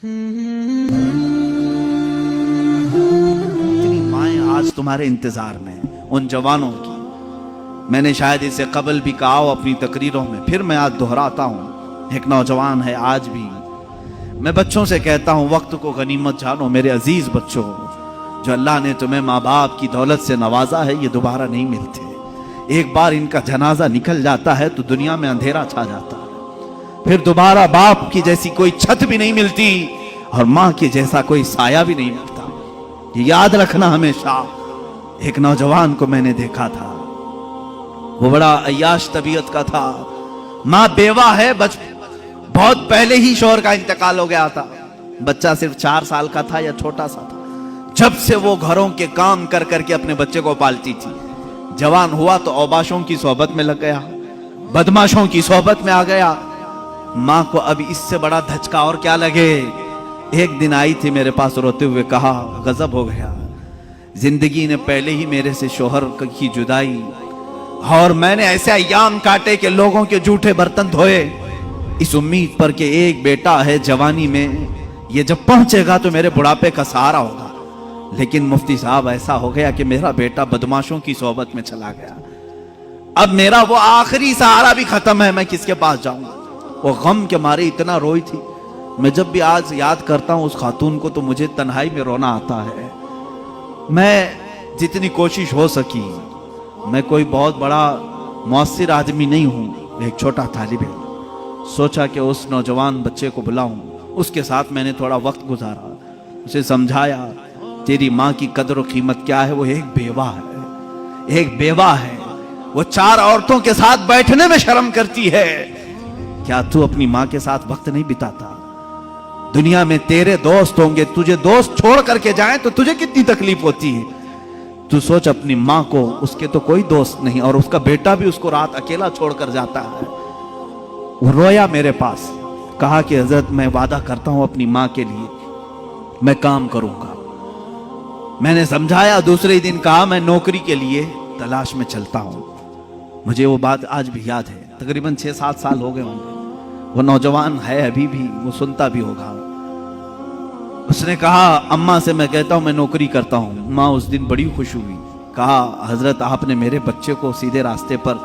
इतनी माएं आज तुम्हारे इंतजार में हैं, उन जवानों की। मैंने शायद इसे कबल भी कहा हो अपनी तकरीरों में, फिर मैं आज दोहराता हूँ। एक नौजवान है आज भी। मैं बच्चों से कहता हूँ, वक्त को गनीमत जानो मेरे अजीज बच्चों। जो अल्लाह ने तुम्हें माँ बाप की दौलत से नवाजा है, ये दोबारा नहीं मिलते। एक बार इनका जनाजा निकल जाता है तो दुनिया में अंधेरा छा जाता है। फिर दोबारा बाप की जैसी कोई छत भी नहीं मिलती और माँ के जैसा कोई साया भी नहीं मिलता। ये याद रखना हमेशा। एक नौजवान को मैंने देखा था, वो बड़ा अय्याश तबीयत का था। माँ बेवा है, बहुत पहले ही शौहर का इंतकाल हो गया था। बच्चा सिर्फ 4 साल का था या छोटा सा था। जब से वो घरों के काम कर करके अपने बच्चे को पालती थी। जवान हुआ तो औबाशों की सोहबत में लग गया, बदमाशों की सोहबत में आ गया। माँ को अब इससे बड़ा धचका और क्या लगे। एक दिन आई थी मेरे पास रोते हुए, कहा गजब हो गया, जिंदगी ने पहले ही मेरे से शोहर की जुदाई, और मैंने ऐसे अय्याम काटे कि लोगों के जूठे बर्तन धोए, इस उम्मीद पर कि एक बेटा है जवानी में, ये जब पहुंचेगा तो मेरे बुढ़ापे का सहारा होगा। लेकिन मुफ्ती साहब ऐसा हो गया कि मेरा बेटा बदमाशों की सोहबत में चला गया। अब मेरा वो आखिरी सहारा भी खत्म है, मैं किसके पास जाऊंगा। वो गम के मारे इतना रोई थी। मैं जब भी आज याद करता हूं उस खातून को तो मुझे तन्हाई में रोना आता है। मैं जितनी कोशिश हो सकी, मैं कोई बहुत बड़ा मुअस्सिर आदमी नहीं हूं, एक छोटा तालिब इल्म। सोचा कि उस नौजवान बच्चे को बुलाऊं, उसके साथ मैंने थोड़ा वक्त गुजारा, उसे समझाया तेरी माँ की कदर और कीमत क्या है। वो एक बेवा है, एक बेवा है। वो 4 औरतों के साथ बैठने में शर्म करती है। क्या तू अपनी माँ के साथ वक्त नहीं बिताता? दुनिया में तेरे दोस्त होंगे, तुझे दोस्त छोड़ करके जाएं तो तुझे कितनी तकलीफ होती है। तू सोच अपनी माँ को, उसके तो कोई दोस्त नहीं, और उसका बेटा भी उसको रात अकेला छोड़कर जाता है। वो रोया मेरे पास, कहा कि हजरत मैं वादा करता हूं अपनी माँ के लिए मैं काम करूंगा। मैंने समझाया। दूसरे दिन कहा मैं नौकरी के लिए तलाश में चलता हूं। मुझे वो बात आज भी याद है, तकरीबन 6-7 साल हो गए होंगे। वो नौजवान है अभी भी, वो सुनता भी होगा। उसने कहा अम्मा से मैं कहता हूं मैं नौकरी करता हूं। माँ उस दिन बड़ी खुश हुई, कहा हजरत आपने मेरे बच्चे को सीधे रास्ते पर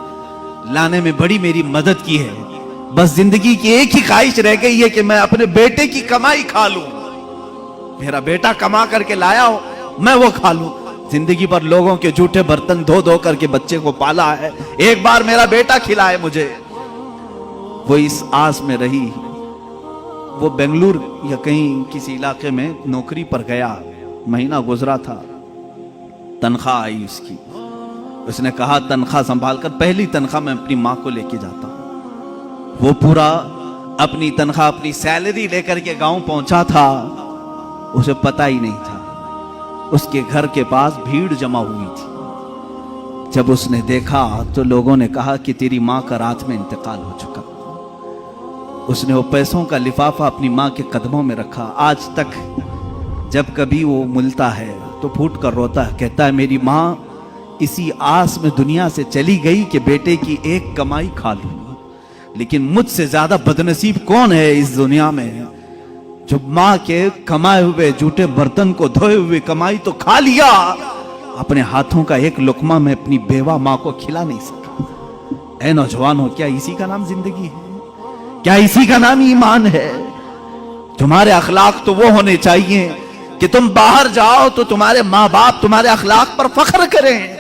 लाने में बड़ी मेरी मदद की है। बस जिंदगी की एक ही ख्वाहिश रह गई है कि मैं अपने बेटे की कमाई खा लूं। मेरा बेटा कमा करके लाया हो, मैं वो खा लूं। जिंदगी भर लोगों के जूठे बर्तन धो धो करके बच्चे को पाला है, एक बार मेरा बेटा खिलाए मुझे। वो इस आस में रही। वो बेंगलुरु या कहीं किसी इलाके में नौकरी पर गया। महीना गुजरा था, तनख्वाह आई उसकी। उसने कहा तनख्वाह संभाल कर, पहली तनख्वाह मैं अपनी माँ को लेके जाता हूं। वो पूरा अपनी तनख्वाह, अपनी सैलरी लेकर के गांव पहुंचा था। उसे पता ही नहीं था उसके घर के पास भीड़ जमा हुई थी। जब उसने देखा तो लोगों ने कहा कि तेरी माँ का रात में इंतकाल हो चुका। उसने वो पैसों का लिफाफा अपनी माँ के कदमों में रखा। आज तक जब कभी वो मिलता है तो फूट कर रोता है, कहता है मेरी माँ इसी आस में दुनिया से चली गई कि बेटे की एक कमाई खा लूं। लेकिन मुझसे ज्यादा बदनसीब कौन है इस दुनिया में, जो माँ के कमाए हुए जूठे बर्तन को धोए हुए कमाई तो खा लिया, अपने हाथों का एक लुकमा में अपनी बेवा माँ को खिला नहीं सका। ऐ नौजवानों, क्या इसी का नाम जिंदगी है? क्या इसी का नाम ईमान है? तुम्हारे अखलाक तो वो होने चाहिए कि तुम बाहर जाओ तो तुम्हारे माँ बाप तुम्हारे अखलाक पर फख्र करें।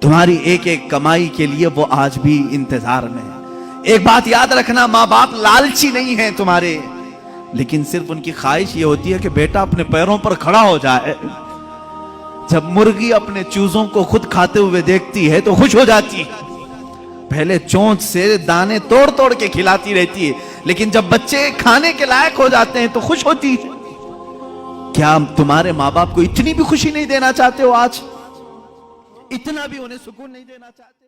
तुम्हारी एक एक कमाई के लिए वो आज भी इंतजार में है। एक बात याद रखना, माँ बाप लालची नहीं है तुम्हारे, लेकिन सिर्फ उनकी ख्वाहिश ये होती है कि बेटा अपने पैरों पर खड़ा हो जाए। जब मुर्गी अपने चूजों को खुद खाते हुए देखती है तो खुश हो जाती है। पहले चोंच से दाने तोड़ तोड़ के खिलाती रहती है, लेकिन जब बच्चे खाने के लायक हो जाते हैं तो खुश होती है। क्या तुम्हारे माँ बाप को इतनी भी खुशी नहीं देना चाहते हो? आज इतना भी उन्हें सुकून नहीं देना चाहते?